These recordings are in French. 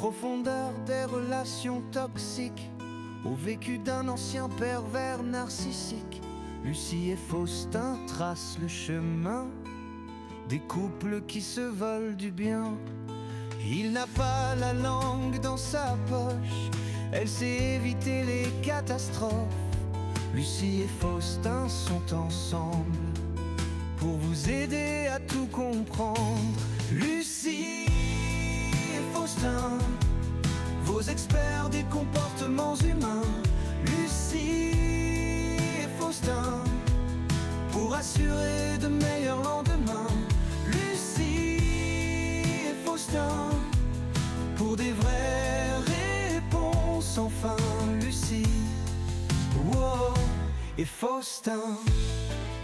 profondeurs des relations toxiques, au vécu d'un ancien pervers narcissique, Lucie et Faustin tracent le chemin des couples qui se volent du bien. Il n'a pas la langue dans sa poche, elle sait éviter les catastrophes. Lucie et Faustin sont ensemble pour vous aider à tout comprendre. Lucie et Faustin, vos experts des comportements humains. Lucie et Faustin, pour assurer de meilleurs lendemains. Lucie et Faustin, pour des vraies réponses. Enfin, Lucie et Faustin.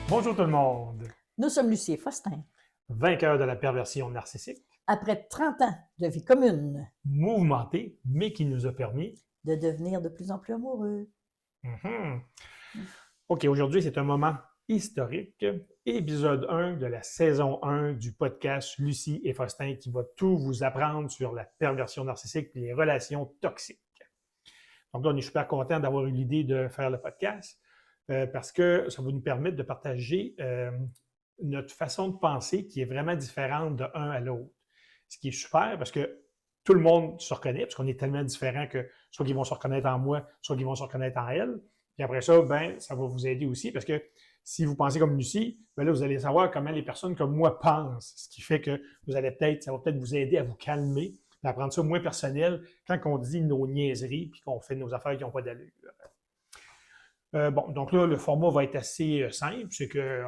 Bonjour tout le monde. Nous sommes Lucie et Faustin. Vainqueurs de la perversion narcissique. Après 30 ans de vie commune, Mouvementée, mais qui nous a permis de devenir de plus en plus amoureux. OK, aujourd'hui, c'est un moment historique. Épisode 1 de la saison 1 du podcast Lucie et Faustin qui va tout vous apprendre sur la perversion narcissique et les relations toxiques. Donc là, on est super content d'avoir eu l'idée de faire le podcast parce que ça va nous permettre de partager notre façon de penser qui est vraiment différente de un à l'autre. Ce qui est super parce que tout le monde se reconnaît, parce qu'on est tellement différents que soit qu'ils vont se reconnaître en moi, soit qu'ils vont se reconnaître en elle. Puis après ça, ben, ça va vous aider aussi parce que si vous pensez comme Lucie, ben là, vous allez savoir comment les personnes comme moi pensent. Ce qui fait que ça va peut-être vous aider à vous calmer, à prendre ça moins personnel quand on dit nos niaiseries puis qu'on fait nos affaires qui n'ont pas d'allure. Bon, donc là, le format va être assez simple. C'est que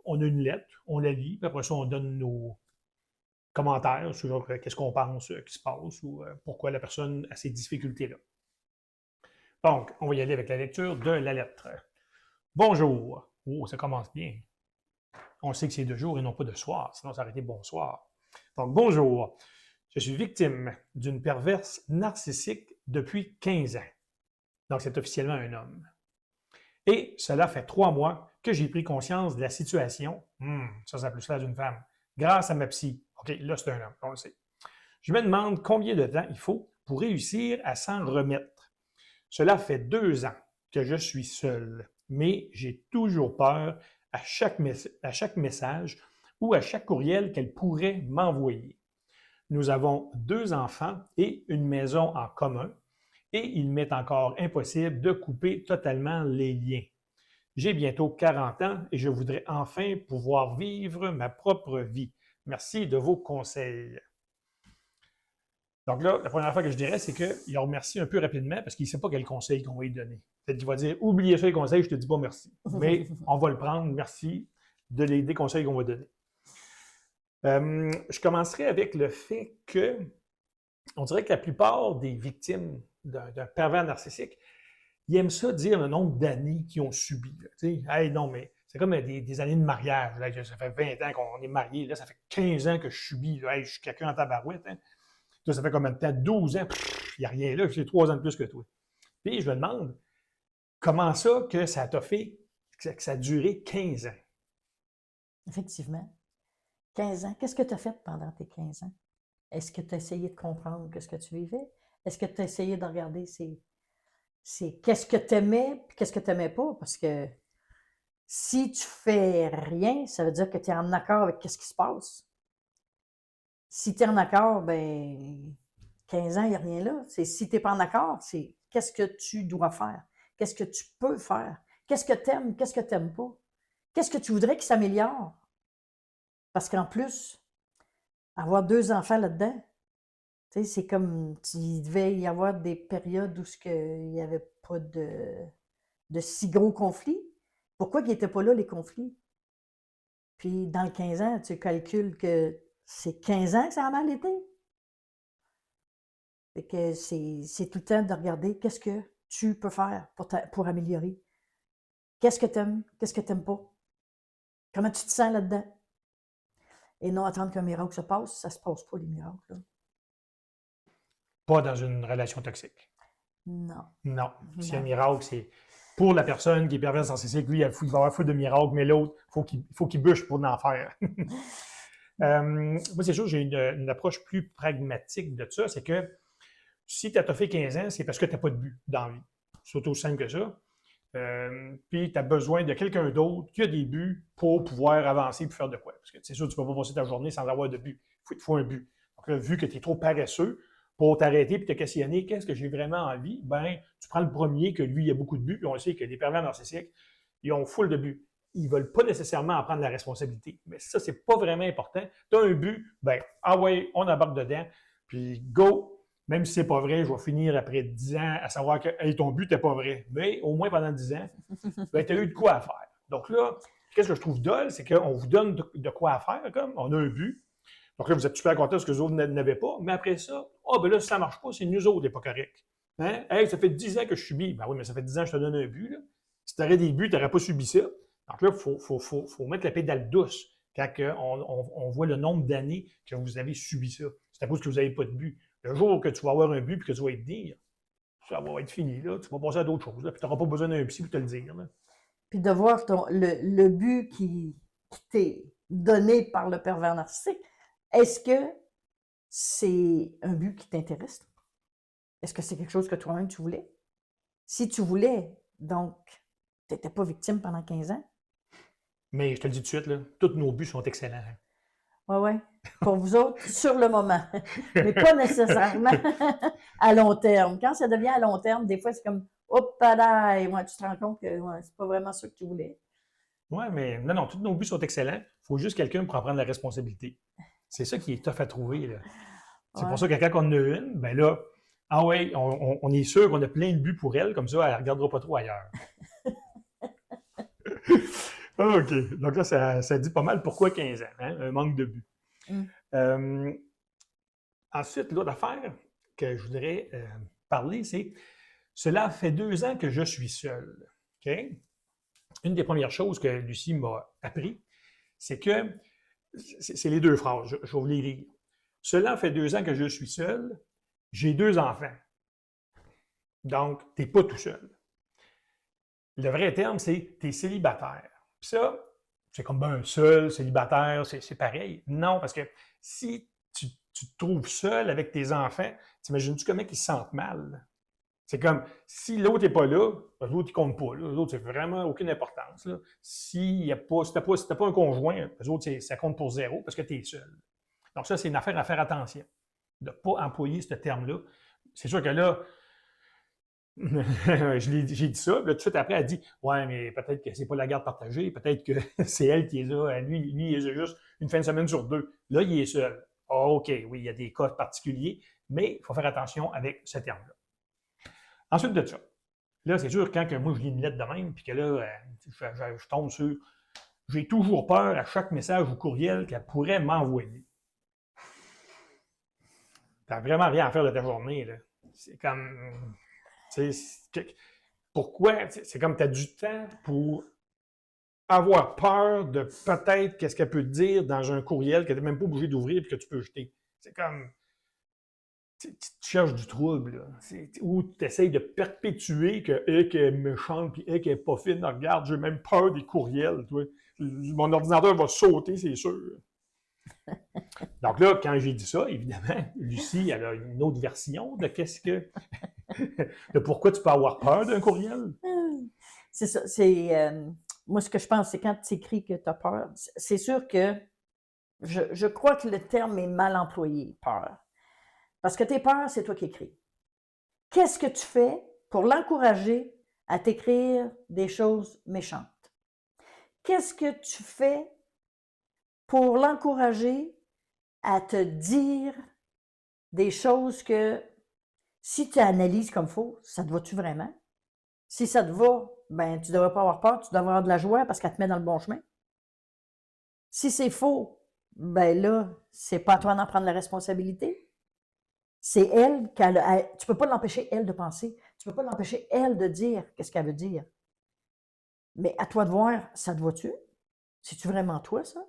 on a une lettre, on la lit, puis après ça, on donne nos commentaires sur qu'est-ce qu'on pense qui se passe ou pourquoi la personne a ces difficultés-là. Donc, on va y aller avec la lecture de la lettre. Bonjour. Oh, ça commence bien. On sait que c'est de jour et non pas de soir, sinon ça aurait été bonsoir. Donc, bonjour. Je suis victime d'une perverse narcissique depuis 15 ans. Donc, c'est officiellement un homme. Et cela fait 3 mois que j'ai pris conscience de la situation. Ça a plus l'air d'une femme. Grâce à ma psy. OK, là, c'est un homme, on le sait. Je me demande combien de temps il faut pour réussir à s'en remettre. Cela fait 2 ans que je suis seul, mais j'ai toujours peur à chaque message ou à chaque courriel qu'elle pourrait m'envoyer. Nous avons 2 enfants et une maison en commun, et il m'est encore impossible de couper totalement les liens. J'ai bientôt 40 ans et je voudrais enfin pouvoir vivre ma propre vie. Merci de vos conseils. Donc là, la première fois que je dirais, c'est qu'il remercie un peu rapidement parce qu'il ne sait pas quel conseil qu'on va lui donner. Peut-être qu'il va dire « Oubliez ça les conseils, je ne te dis pas merci. » Mais on va le prendre, merci des conseils qu'on va donner. Je commencerai avec le fait que on dirait que la plupart des victimes d'un pervers narcissique, ils aiment ça dire le nombre d'années qu'ils ont subi. Tu sais, hey, non, mais c'est comme des années de mariage. Là, ça fait 20 ans qu'on est mariés. Là, ça fait 15 ans que je subis. Hey, je suis quelqu'un en tabarouette. Hein. Toi, ça fait combien de temps? 12 ans. Il n'y a rien là. J'ai 3 ans de plus que toi. Puis, je me demande, comment ça que ça t'a fait, que ça a duré 15 ans? Effectivement. 15 ans. Qu'est-ce que tu as fait pendant tes 15 ans? Est-ce que tu as essayé de comprendre ce que tu vivais? Est-ce que tu as essayé de regarder qu'est-ce que tu aimais et qu'est-ce que tu n'aimais pas? Parce que si tu fais rien, ça veut dire que tu es en accord avec ce qui se passe. Si tu es en accord, ben 15 ans, il n'y a rien là. Si tu n'es pas en accord, c'est qu'est-ce que tu dois faire? Qu'est-ce que tu peux faire? Qu'est-ce que tu aimes? Qu'est-ce que tu n'aimes pas? Qu'est-ce que tu voudrais qui s'améliore? Parce qu'en plus, avoir 2 enfants là-dedans, tu sais, c'est comme il devait y avoir des périodes où il n'y avait pas de si gros conflits. Pourquoi ils n'étaient pas là, les conflits? Puis dans le 15 ans, tu calcules que c'est 15 ans que ça a mal été. Fait que c'est tout le temps de regarder qu'est-ce que tu peux faire pour améliorer. Qu'est-ce que tu aimes? Qu'est-ce que tu n'aimes pas? Comment tu te sens là-dedans? Et non attendre qu'un miracle se passe, ça ne se passe pas, les miracles. Là. Pas dans une relation toxique. Non. Non. Si un miracle, c'est pour la personne qui est perverse narcissique, lui, il va avoir fou de miracles, mais l'autre, il faut qu'il bûche pour en faire. Moi, c'est sûr, j'ai une approche plus pragmatique de ça, c'est que Si tu as fait 15 ans, c'est parce que tu n'as pas de but dans la vie. C'est aussi simple que ça. Puis tu as besoin de quelqu'un d'autre qui a des buts pour pouvoir avancer et faire de quoi. Parce que c'est sûr, tu ne peux pas passer ta journée sans avoir de but. Il te faut un but. Donc là, vu que tu es trop paresseux pour t'arrêter et te questionner qu'est-ce que j'ai vraiment envie, ben tu prends le premier que lui, il a beaucoup de buts, puis on sait que les pervers narcissiques, ils ont full de buts. Ils ne veulent pas nécessairement en prendre la responsabilité. Mais ça, c'est pas vraiment important. Tu as un but, ben, ah ouais, on embarque dedans, puis go! Même si c'est pas vrai, je vais finir après 10 ans à savoir que hey, ton but n'était pas vrai. Mais au moins pendant 10 ans, ben, tu as eu de quoi à faire. Donc là, qu'est-ce que je trouve dole, c'est qu'on vous donne de quoi à faire, comme on a un but. Donc là, vous êtes super content de ce que les autres n'avaient pas. Mais après ça, ben là, si ça ne marche pas, c'est nous autres, n'est pas correct. Hein? Hey, ça fait 10 ans que je subis. Ben oui, mais ça fait 10 ans que je te donne un but. Là. Si tu aurais des buts, tu n'aurais pas subi ça. Donc là, il faut mettre la pédale douce quand on voit le nombre d'années que vous avez subi ça. C'est à cause que vous n'avez pas de but. Le jour que tu vas avoir un but et que tu vas te dire, ça va être fini, là, tu vas passer à d'autres choses. Là, puis tu n'auras pas besoin d'un psy pour te le dire. Là. Puis de voir le but qui t'est donné par le pervers narcissique, est-ce que c'est un but qui t'intéresse? Est-ce que c'est quelque chose que toi-même tu voulais? Si tu voulais, donc, tu n'étais pas victime pendant 15 ans? Mais je te le dis tout de suite, là, tous nos buts sont excellents. Hein. Oui, oui. Pour vous autres, sur le moment. Mais pas nécessairement à long terme. Quand ça devient à long terme, des fois, c'est comme, hop, là, ouais, tu te rends compte que ouais, c'est pas vraiment ça que tu voulais. Oui, mais non, tous nos buts sont excellents. Il faut juste quelqu'un pour en prendre la responsabilité. C'est ça qui est tough à trouver. Là. C'est Ouais. pour ça que quand on en a une, ben là, ah ouais, on est sûr qu'on a plein de buts pour elle, comme ça, elle ne regardera pas trop ailleurs. OK. Donc là, ça dit pas mal pourquoi 15 ans, hein? Un manque de but. Ensuite, l'autre affaire que je voudrais parler, c'est cela fait 2 ans que je suis seul. OK? Une des premières choses que Lucie m'a appris, c'est que c'est les 2 phrases. Je vais vous les lire. Cela fait 2 ans que je suis seul. J'ai 2 enfants. Donc, tu n'es pas tout seul. Le vrai terme, c'est tu es célibataire. Puis ça, c'est comme ben seul, célibataire, c'est pareil. Non, parce que si tu te trouves seul avec tes enfants, t'imagines-tu comment ils se sentent mal? C'est comme, si l'autre n'est pas là, l'autre, il ne compte pas. L'autre, c'est vraiment aucune importance. Là. Si tu n'as pas un conjoint, les autres, ça compte pour 0 parce que tu es seul. Donc ça, c'est une affaire à faire attention, de ne pas employer ce terme-là. C'est sûr que là, j'ai dit ça, puis là, tout de suite après, elle dit « Ouais, mais peut-être que c'est pas la garde partagée, peut-être que c'est elle qui est là, lui, il est juste une fin de semaine sur 2. Là, il est seul. Oh, OK, oui, il y a des cas particuliers, mais il faut faire attention avec ce terme-là. Ensuite de ça, là, c'est sûr, quand moi, je lis une lettre de même, puis que là, je tombe sur « J'ai toujours peur à chaque message ou courriel qu'elle pourrait m'envoyer. » T'as vraiment rien à faire de ta journée, là. C'est comme... Pourquoi? C'est comme tu as du temps pour avoir peur de peut-être qu'est-ce qu'elle peut te dire dans un courriel que tu n'es même pas obligé d'ouvrir et que tu peux jeter. C'est comme... Tu cherches du trouble, là. Ou tu essayes de perpétuer qu'elle est méchante puis elle qui n'est pas fine. Regarde, j'ai même peur des courriels. Toi. Mon ordinateur va sauter, c'est sûr. Donc là, quand j'ai dit ça, évidemment, Lucie, elle a une autre version de qu'est-ce que... de pourquoi tu peux avoir peur d'un courriel. C'est ça. Moi, ce que je pense, c'est quand tu écris que tu as peur, c'est sûr que je crois que le terme est mal employé, peur. Parce que tes peurs, c'est toi qui écris. Qu'est-ce que tu fais pour l'encourager à t'écrire des choses méchantes? Qu'est-ce que tu fais pour l'encourager à te dire des choses que, si tu analyses comme il faut, ça te va-tu vraiment? Si ça te va, ben tu ne devrais pas avoir peur, tu devrais avoir de la joie parce qu'elle te met dans le bon chemin. Si c'est faux, ben là, c'est pas à toi d'en prendre la responsabilité. C'est elle tu ne peux pas l'empêcher, elle, de penser. Tu ne peux pas l'empêcher, elle, de dire qu'est-ce qu'elle veut dire. Mais à toi de voir, ça te va-tu? C'est-tu vraiment toi, ça?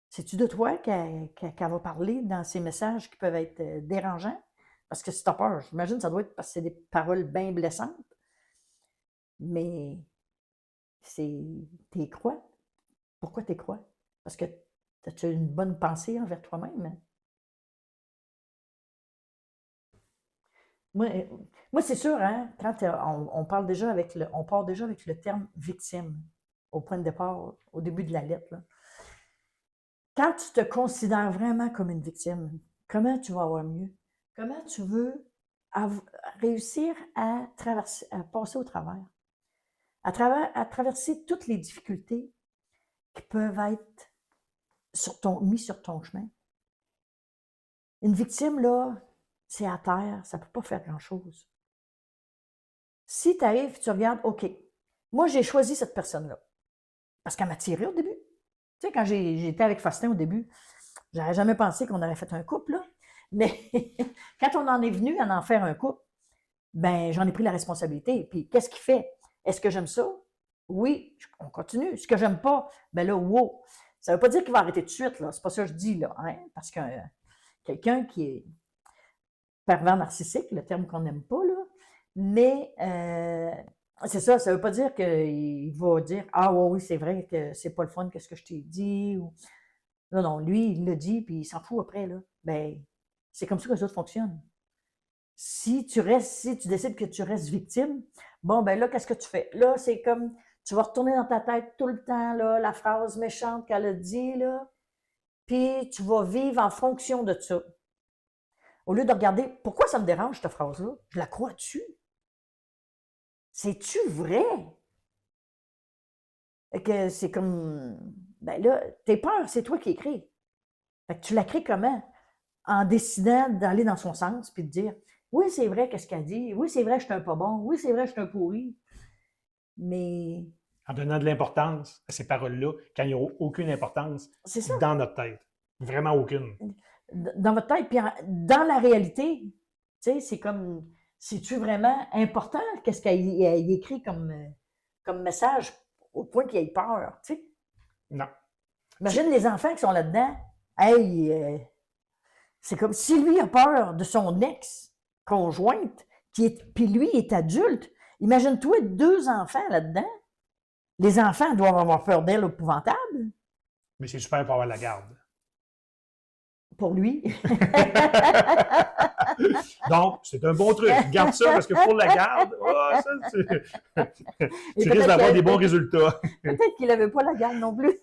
C'est-tu de toi qu'elle va parler dans ces messages qui peuvent être dérangeants? Parce que si tu as peur, j'imagine que ça doit être parce que c'est des paroles bien blessantes. Mais t'es crois. Pourquoi t'es crois? Parce que tu as une bonne pensée envers toi-même. moi, c'est sûr, hein, quand on parle déjà on part déjà avec le terme victime au point de départ, au début de la lettre, là. Quand tu te considères vraiment comme une victime, comment tu vas avoir mieux? Comment tu veux réussir à passer au travers? À traverser toutes les difficultés qui peuvent être mises sur ton chemin. Une victime, là, c'est à terre, ça ne peut pas faire grand-chose. Si tu arrives, tu regardes, OK, moi, j'ai choisi cette personne-là parce qu'elle m'a tiré au début. Tu sais, quand j'étais avec Faustin au début, j'aurais jamais pensé qu'on aurait fait un couple, là. Mais quand on en est venu à en faire un couple, ben j'en ai pris la responsabilité. Puis qu'est-ce qu'il fait? Est-ce que j'aime ça? Oui, on continue. Ce que j'aime pas, ben là, wow. Ça veut pas dire qu'il va arrêter tout de suite, là. C'est pas ça que je dis, là. Hein? Parce que quelqu'un qui est pervers narcissique, le terme qu'on n'aime pas, là, mais c'est ça veut pas dire qu'il va dire « Ah oui, c'est vrai que c'est pas le fun, qu'est-ce que je t'ai dit? » ou... Non, non, lui, il le dit, puis il s'en fout après, là. Ben, c'est comme ça que les autres fonctionnent. Si tu décides que tu restes victime, bon, ben là, qu'est-ce que tu fais? Là, c'est comme, tu vas retourner dans ta tête tout le temps, là, la phrase méchante qu'elle a dit, là, puis tu vas vivre en fonction de ça. Au lieu de regarder, pourquoi ça me dérange, cette phrase-là? Je la crois-tu? C'est-tu vrai? Et que c'est comme, ben là, tes peurs, c'est toi qui écris. Fait que tu la crées comment? En décidant d'aller dans son sens, puis de dire, oui, c'est vrai, qu'est-ce qu'elle dit? Oui, c'est vrai, je suis un pas bon. Oui, c'est vrai, je suis un pourri. Mais... En donnant de l'importance à ces paroles-là, quand il n'y a aucune importance dans notre tête. Vraiment aucune. Dans votre tête, puis dans la réalité, tu sais, c'est comme, c'est-tu vraiment important? Qu'est-ce qu'elle écrit comme message au point qu'il ait peur, tu sais? Non. Imagine les enfants qui sont là-dedans. Hey, c'est comme si lui a peur de son ex-conjointe, puis lui est adulte. Imagine-toi 2 enfants là-dedans. Les enfants doivent avoir peur d'elle épouvantable. Mais c'est super pour avoir la garde. Pour lui. Donc, c'est un bon truc. Garde ça parce que pour la garde, tu risques d'avoir des bons résultats. Peut-être qu'il n'avait pas la garde non plus.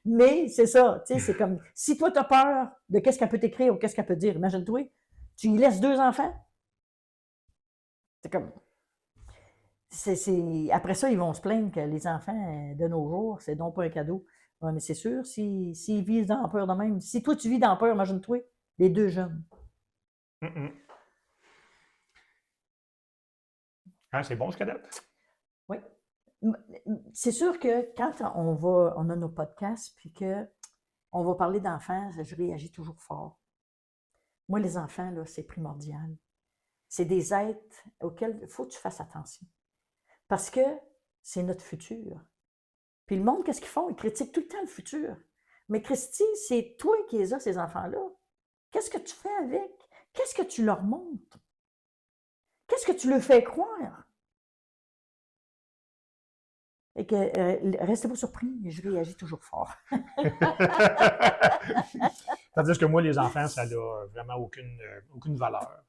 Mais c'est ça, tu sais, c'est comme, si toi tu as peur de qu'est-ce qu'elle peut t'écrire ou qu'est-ce qu'elle peut dire, imagine-toi, tu y laisses 2 enfants. C'est comme, après ça, ils vont se plaindre que les enfants de nos jours, c'est donc pas un cadeau. Ouais, mais c'est sûr, s'ils vivent dans la peur de même, si toi tu vis dans la peur, imagine-toi, les 2 jeunes. Ah, c'est bon, ce cadette? Oui. C'est sûr que quand on a nos podcasts, puis qu'on va parler d'enfants, je réagis toujours fort. Moi, les enfants, là, c'est primordial. C'est des êtres auxquels il faut que tu fasses attention. Parce que c'est notre futur. Puis le monde, qu'est-ce qu'ils font? Ils critiquent tout le temps le futur. Mais Christy, c'est toi qui les as, ces enfants-là. Qu'est-ce que tu fais avec? Qu'est-ce que tu leur montres? Qu'est-ce que tu leur fais croire? Et que restez pas surpris, je réagis toujours fort. C'est-à-dire que moi, les enfants, ça n'a vraiment aucune valeur.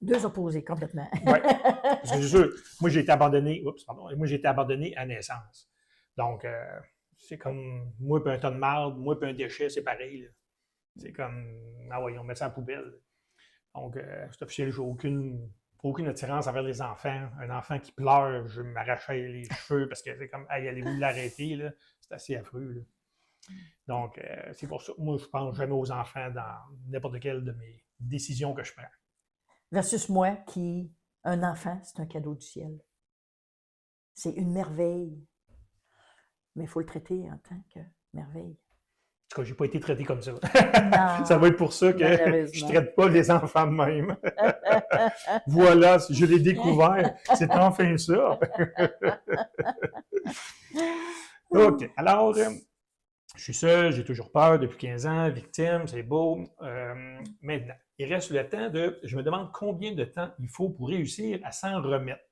2 opposés, complètement. Oui. Parce que c'est sûr, moi, j'ai été abandonné à naissance. Donc, c'est comme moi puis un tas de marde, moi puis un déchet, c'est pareil. Là. C'est comme, ah ouais, on met ça en poubelle. Donc, c'est officiel, j'ai aucune attirance envers les enfants. Un enfant qui pleure, je m'arrachais les cheveux parce que c'est comme, hey, allez-vous l'arrêter? Là? C'est assez affreux. Là. Donc, c'est pour ça. Moi, je pense jamais aux enfants dans n'importe quelle de mes décisions que je prends. Versus moi un enfant, c'est un cadeau du ciel. C'est une merveille. Mais il faut le traiter en tant que merveille. En tout cas, je n'ai pas été traité comme ça. Non, ça va être pour ça que je ne traite pas les enfants de même. Voilà, je l'ai découvert. C'est enfin ça. OK. Alors, je suis seul, j'ai toujours peur depuis 15 ans, victime, c'est beau. Maintenant, il reste le temps je me demande combien de temps il faut pour réussir à s'en remettre.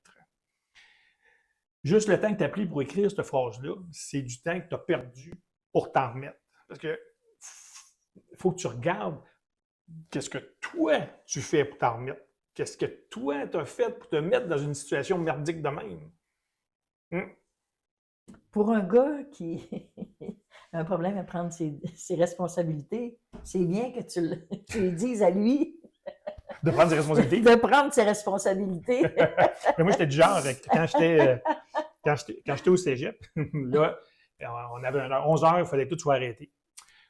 Juste le temps que tu as pris pour écrire cette phrase-là, c'est du temps que tu as perdu pour t'en remettre. Parce que faut que tu regardes qu'est-ce que toi, tu fais pour t'en remettre? Qu'est-ce que toi, tu as fait pour te mettre dans une situation merdique de même? Pour un gars qui a un problème à prendre ses responsabilités, c'est bien que tu lui dises à lui De prendre ses responsabilités. de prendre ses responsabilités. Mais moi, j'étais du genre, quand j'étais au cégep, là, on avait 11 heures, il fallait que tout soit arrêté.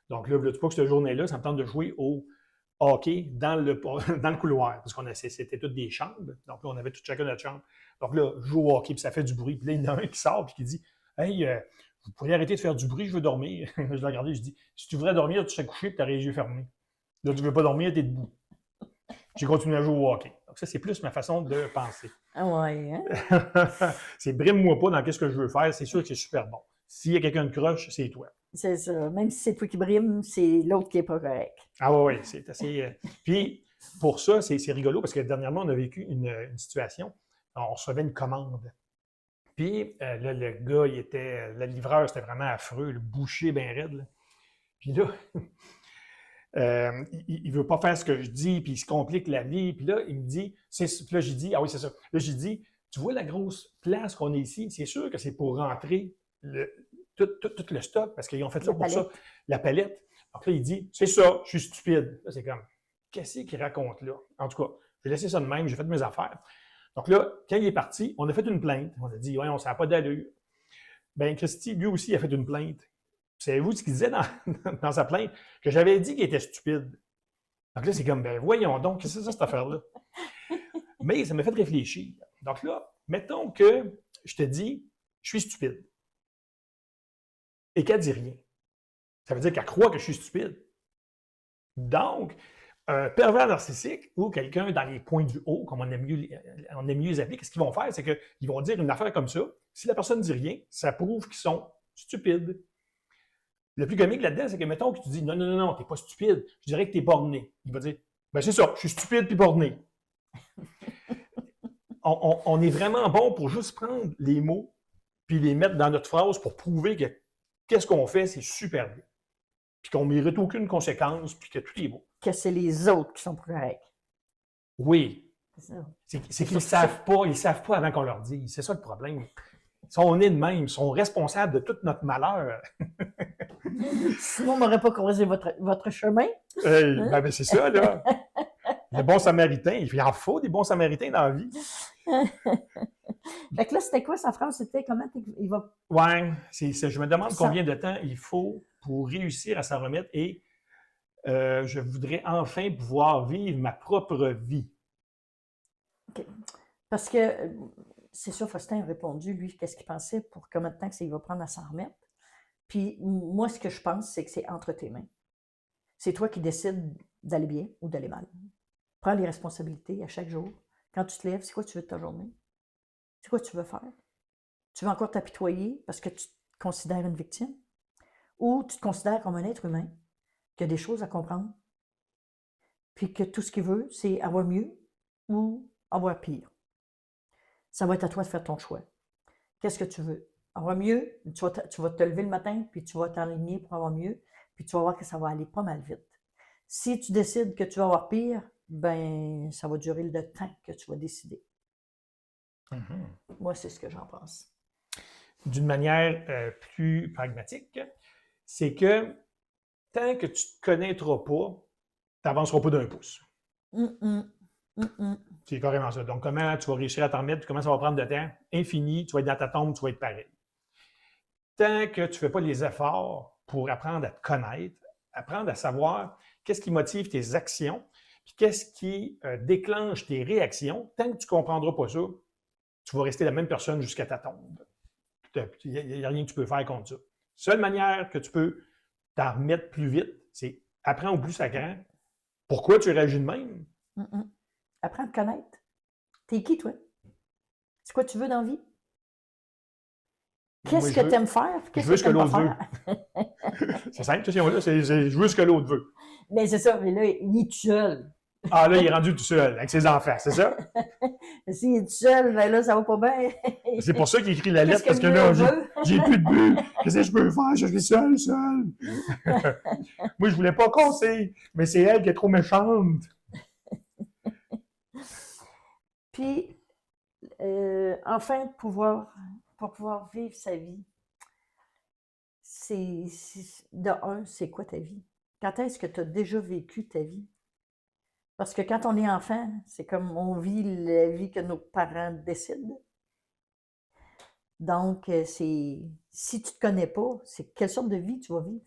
Donc là, tu vois que cette journée-là, ça me tente de jouer au hockey dans le couloir, parce qu'on c'était toutes des chambres. Donc là, on avait tout chacun notre chambre. Donc là, je joue au hockey, puis ça fait du bruit. Puis là, il y en a un qui sort, puis qui dit « Hey, vous pourriez arrêter de faire du bruit, je veux dormir. » Je l'ai regardé, je dis « Si tu voudrais dormir, tu serais couché, puis tu aurais les yeux fermés. Là, tu ne veux pas dormir, tu es debout. » J'ai continué à jouer au hockey. Donc ça, c'est plus ma façon de penser. Ah ouais, hein? C'est brime-moi pas dans ce que je veux faire, c'est sûr que c'est super bon. S'il y a quelqu'un de croche, c'est toi. C'est ça. Même si c'est toi qui brime, c'est l'autre qui n'est pas correct. Ah oui, c'est assez... Puis, pour ça, c'est rigolo, parce que dernièrement, on a vécu une situation. On recevait une commande. Puis, là, le gars, le livreur, c'était vraiment affreux, le boucher bien raide. Là. Puis là, il ne veut pas faire ce que je dis, puis il se complique la vie. Puis là, il me dit... Puis là, j'ai dit, ah oui, c'est ça. Là, j'ai dit, tu vois la grosse place qu'on est ici? C'est sûr que c'est pour rentrer tout le stock, parce qu'ils ont fait ça pour ça, la palette. Donc là, il dit, c'est ça, je suis stupide. Là, c'est comme, qu'est-ce qu'il raconte là? En tout cas, j'ai laissé ça de même, j'ai fait mes affaires. Donc là, quand il est parti, on a fait une plainte. On a dit, ouais, on ne sait pas d'allure. Bien, Christy, lui aussi, a fait une plainte. Savez-vous ce qu'il disait dans sa plainte? Que j'avais dit qu'il était stupide. Donc là, c'est comme, ben voyons donc, qu'est-ce que c'est ça, cette affaire-là? Mais ça m'a fait réfléchir. Donc là, mettons que je te dis, je suis stupide. Et qu'elle dit rien. Ça veut dire qu'elle croit que je suis stupide. Donc, un pervers narcissique ou quelqu'un dans les points du haut, comme on aime mieux les appeler, qu'est-ce qu'ils vont faire? C'est qu'ils vont dire une affaire comme ça. Si la personne ne dit rien, ça prouve qu'ils sont stupides. Le plus comique là-dedans, c'est que, mettons que tu dis, non, t'es pas stupide, je dirais que t'es borné. Il va dire, ben c'est ça, je suis stupide puis borné. On est vraiment bon pour juste prendre les mots puis les mettre dans notre phrase pour prouver que qu'est-ce qu'on fait, c'est super bien. Puis qu'on ne mérite aucune conséquence, puis que tout est beau. Que c'est les autres qui sont plus corrects. Oui. C'est qu'ils ne savent pas, ils ne savent pas avant qu'on leur dise. C'est ça le problème. Ils sont nés de même, ils sont responsables de tout notre malheur. Sinon, on n'aurait pas croisé votre chemin. Ben, c'est ça, là. Les bons samaritains, il en faut des bons samaritains dans la vie. Fait que là, c'était quoi sa phrase? C'était comment il va... Ouais, je me demande combien de temps il faut pour réussir à s'en remettre et je voudrais enfin pouvoir vivre ma propre vie. OK. Parce que, c'est sûr, Faustin a répondu, lui, qu'est-ce qu'il pensait pour combien de temps que ça, il va prendre à s'en remettre. Puis moi, ce que je pense, c'est que c'est entre tes mains. C'est toi qui décides d'aller bien ou d'aller mal. Prends les responsabilités à chaque jour. Quand tu te lèves, c'est quoi tu veux de ta journée? C'est quoi tu veux faire? Tu veux encore t'apitoyer parce que tu te considères une victime? Ou tu te considères comme un être humain qui a des choses à comprendre, puis que tout ce qu'il veut, c'est avoir mieux ou avoir pire. Ça va être à toi de faire ton choix. Qu'est-ce que tu veux? Avoir mieux, tu vas te lever le matin, puis tu vas t'aligner pour avoir mieux, puis tu vas voir que ça va aller pas mal vite. Si tu décides que tu vas avoir pire, ben ça va durer le temps que tu vas décider. Moi, c'est ce que j'en pense. D'une manière plus pragmatique, c'est que tant que tu ne te connaîtras pas, tu n'avanceras pas d'un pouce. C'est carrément ça. Donc, comment tu vas réussir à t'en remettre, comment ça va prendre de temps? Infini, tu vas être dans ta tombe, tu vas être pareil. Tant que tu ne fais pas les efforts pour apprendre à te connaître, apprendre à savoir qu'est-ce qui motive tes actions, puis qu'est-ce qui déclenche tes réactions, tant que tu ne comprendras pas ça, tu vas rester la même personne jusqu'à ta tombe. Il n'y a rien que tu peux faire contre ça. Seule manière que tu peux t'en remettre plus vite, c'est apprends au plus sacrant. Pourquoi tu réagis de même? Apprends à te connaître. T'es qui, toi? C'est quoi tu veux dans la vie? Qu'est-ce que tu aimes faire? Je veux ce que l'autre veut. C'est simple, cette question-là, c'est je veux ce que l'autre veut. Mais c'est ça, mais là, il est tout seul. Ah, là, il est rendu tout seul avec ses enfants, c'est ça? S'il est tout seul, ben là, ça va pas bien. C'est pour ça qu'il écrit la lettre, Qu'est-ce parce que que là, Dieu veut? j'ai plus de but. Qu'est-ce que je peux faire? Je suis seul. Moi, je voulais pas casser, mais c'est elle qui est trop méchante. Puis, enfin, pour pouvoir vivre sa vie, de un, c'est quoi ta vie? Quand est-ce que tu as déjà vécu ta vie? Parce que quand on est enfant, c'est comme on vit la vie que nos parents décident. Donc, si tu ne te connais pas, c'est quelle sorte de vie tu vas vivre?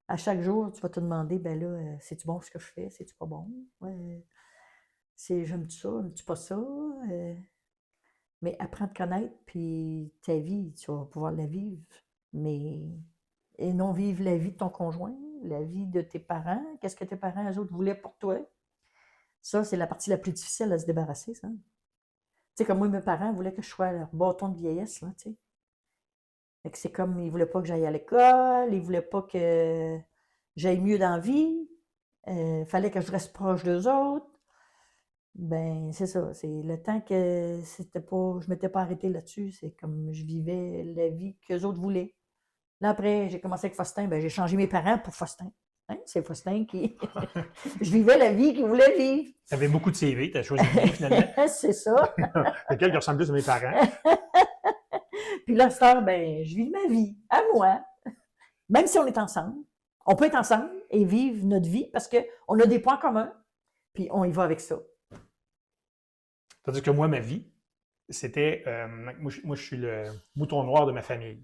À chaque jour, tu vas te demander, ben là, c'est-tu bon ce que je fais? C'est-tu pas bon? J'aime-tu ça? J'aime-tu pas ça? Mais apprends à te connaître, puis ta vie, tu vas pouvoir la vivre. Et non vivre la vie de ton conjoint, la vie de tes parents. Qu'est-ce que tes parents, eux autres, voulaient pour toi? Ça, c'est la partie la plus difficile à se débarrasser, ça. Tu sais, comme moi, mes parents voulaient que je sois leur bâton de vieillesse, là, tu sais. Fait que c'est comme, ils voulaient pas que j'aille à l'école, ils voulaient pas que j'aille mieux dans la vie, fallait que je reste proche d'eux autres. Ben, c'est ça, c'est le temps que je m'étais pas arrêtée là-dessus, c'est comme je vivais la vie qu'eux autres voulaient. Là, après, j'ai commencé avec Faustin, ben, j'ai changé mes parents pour Faustin. Hein? C'est Faustin qui... je vivais la vie qu'il voulait vivre. Tu avais beaucoup de CV, tu as choisi bien finalement. C'est ça. Lequel qui ressemble plus à mes parents. Puis là, cette heure, ben, je vis ma vie, à moi. Même si on est ensemble, on peut être ensemble et vivre notre vie parce qu'on a des points communs, puis on y va avec ça. C'est-à-dire que moi, ma vie, c'était... moi, je suis le mouton noir de ma famille.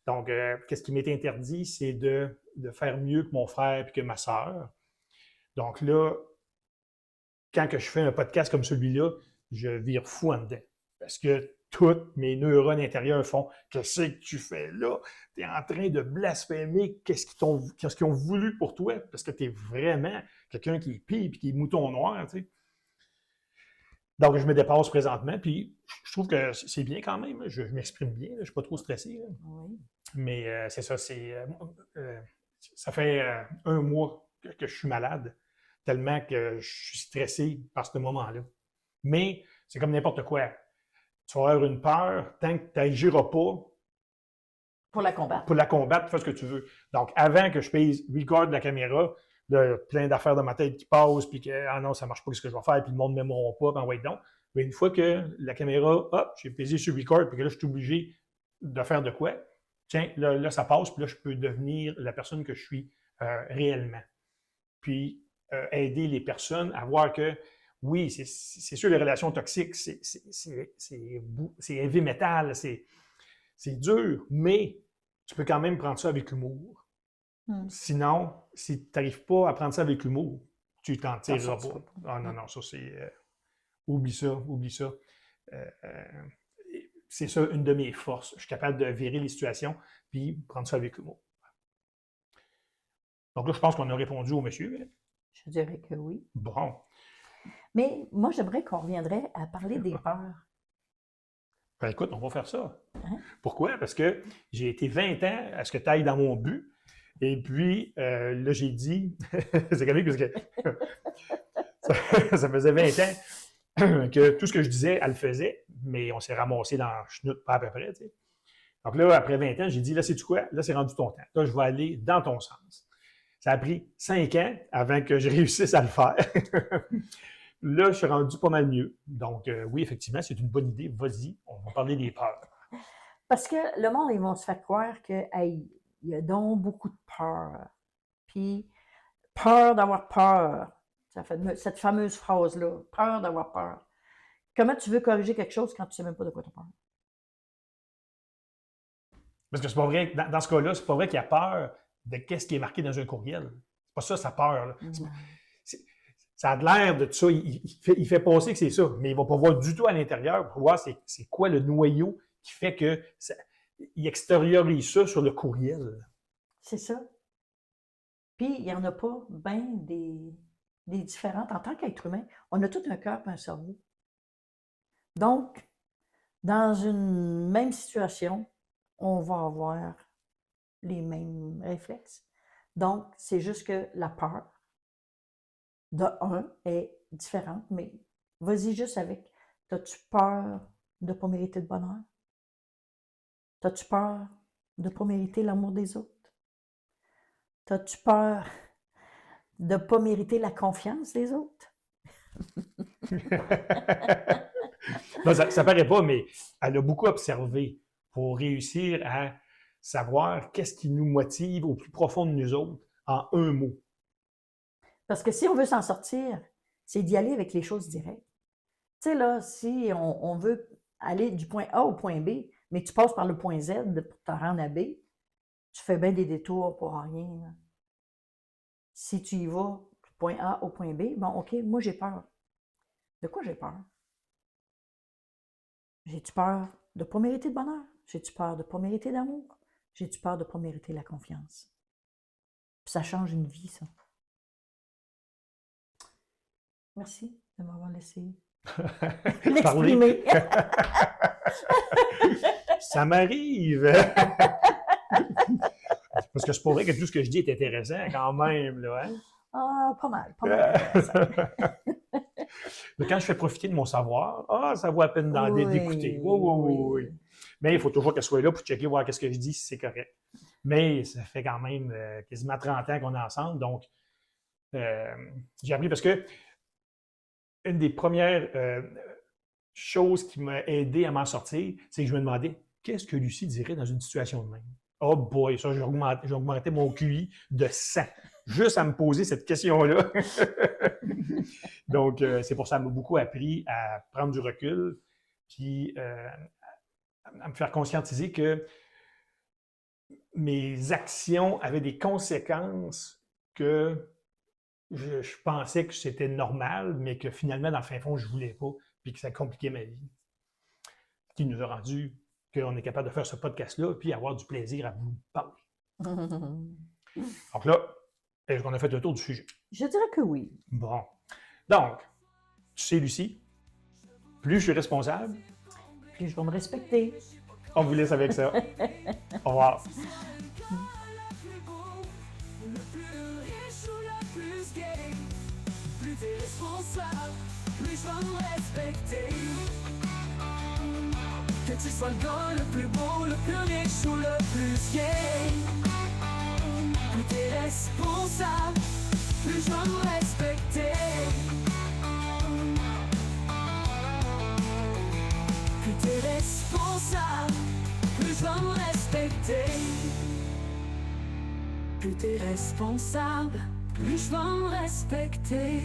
Donc, qu'est-ce qui m'était interdit, c'est de faire mieux que mon frère et que ma sœur. Donc là, quand que je fais un podcast comme celui-là, je vire fou en dedans. Parce que tous mes neurones intérieurs font « Qu'est-ce que tu fais là? Tu es en train de blasphémer qu'est-ce qu'ils ont voulu pour toi? Parce que tu es vraiment quelqu'un qui est pire et qui est mouton noir, tu sais. » Donc, je me dépasse présentement, puis je trouve que c'est bien quand même. Je m'exprime bien, je ne suis pas trop stressé. Là. Oui. Mais c'est ça, ça fait un mois que je suis malade, tellement que je suis stressé par ce moment-là. Mais c'est comme n'importe quoi. Tu vas avoir une peur, tant que tu n'agiras pas pour la combattre. Pour la combattre, tu fais ce que tu veux. Donc, avant que je pèse record la caméra, là, plein d'affaires dans ma tête qui passent, puis que, ah non, ça marche pas, qu'est-ce que je vais faire, puis le monde ne m'aimera pas, ben ouais, donc. Mais une fois que la caméra, hop, j'ai pesé sur record, puis que là, je suis obligé de faire de quoi, tiens, là ça passe, puis là, je peux devenir la personne que je suis réellement. Puis, aider les personnes à voir que, oui, c'est sûr, les relations toxiques, c'est heavy metal, c'est dur, mais tu peux quand même prendre ça avec humour. Sinon, si tu n'arrives pas à prendre ça avec humour, tu t'en tireras pas. Ah non, ça c'est... oublie ça. C'est ça une de mes forces. Je suis capable de virer les situations puis prendre ça avec humour. Donc là, je pense qu'on a répondu au monsieur. Je dirais que oui. Bon. Mais moi, j'aimerais qu'on reviendrait à parler des peurs. Ben écoute, on va faire ça. Hein? Pourquoi? Parce que j'ai été 20 ans à ce que tu ailles dans mon but. Et puis, là, j'ai dit, c'est quand même parce que ça faisait 20 ans que tout ce que je disais, elle le faisait, mais on s'est ramassé dans le chenoute pas à peu près. Tu sais. Donc là, après 20 ans, j'ai dit, là, sais-tu quoi? Là, c'est rendu ton temps. Là, je vais aller dans ton sens. Ça a pris 5 ans avant que je réussisse à le faire. Là, je suis rendu pas mal mieux. Donc, oui, effectivement, c'est une bonne idée. Vas-y, on va parler des peurs. Parce que le monde, ils vont se faire croire que, hey, il y a donc beaucoup de peur. Puis, peur d'avoir peur. Ça fait cette fameuse phrase-là, peur d'avoir peur. Comment tu veux corriger quelque chose quand tu ne sais même pas de quoi tu as peur? Parce que c'est pas vrai, dans ce cas-là, c'est pas vrai qu'il y a peur de qu'est-ce qui est marqué dans un courriel. C'est pas ça, sa peur. Là. Ça a l'air de tout ça. Il fait penser que c'est ça, mais il va pas voir du tout à l'intérieur pour voir c'est quoi le noyau qui fait que il extériorise ça sur le courriel. C'est ça. Puis, il n'y en a pas bien des différentes. En tant qu'être humain, on a tout un cœur et un cerveau. Donc, dans une même situation, on va avoir les mêmes réflexes. Donc, c'est juste que la peur de un, est différente, mais vas-y juste avec. T'as-tu peur de ne pas mériter de bonheur? T'as-tu peur de ne pas mériter l'amour des autres? T'as-tu peur de ne pas mériter la confiance des autres? Non, ça paraît pas, mais elle a beaucoup observé pour réussir à savoir qu'est-ce qui nous motive au plus profond de nous autres en un mot. Parce que si on veut s'en sortir, c'est d'y aller avec les choses directes. Tu sais, là, si on veut aller du point A au point B, mais tu passes par le point Z pour te rendre à B, tu fais bien des détours pour rien, là. Si tu y vas du point A au point B, bon, OK, moi j'ai peur. De quoi j'ai peur? J'ai-tu peur de ne pas mériter de bonheur? J'ai-tu peur de ne pas mériter d'amour? J'ai-tu peur de ne pas mériter la confiance? Puis ça change une vie, ça. Merci de m'avoir laissé l'exprimer. Ça m'arrive! Parce que c'est pas vrai que tout ce que je dis est intéressant quand même, là, hein? Ah, pas mal, pas mal. Mais quand je fais profiter de mon savoir, ça vaut la peine d'écouter. Oui. Mais il faut toujours qu'elle soit là pour checker, voir qu'est-ce que je dis, si c'est correct. Mais ça fait quand même quasiment 30 ans qu'on est ensemble, donc j'ai appris parce que une des premières choses qui m'a aidé à m'en sortir, c'est que je me demandais qu'est-ce que Lucie dirait dans une situation de même. Oh boy, ça, j'ai augmenté mon QI de 100, juste à me poser cette question-là. Donc, c'est pour ça que ça m'a beaucoup appris à prendre du recul, puis à me faire conscientiser que mes actions avaient des conséquences que je pensais que c'était normal, mais que finalement, dans le fin fond, je ne voulais pas, puis que ça compliquait ma vie. Ce qui nous a rendu qu'on est capable de faire ce podcast-là, puis avoir du plaisir à vous parler. Donc là, est-ce qu'on a fait le tour du sujet? Je dirais que oui. Bon. Donc, tu sais, Lucie, plus je suis responsable, Puis je vais me respecter. on vous laisse avec ça. Au revoir. Plus t'es responsable, plus je vais me respecter. Que tu sois le gars le plus beau, le plus riche ou le plus gay. Plus t'es responsable, plus je vais me respecter. Plus t'es responsable, plus je vais me respecter. Plus t'es responsable, plus je vais me respecter.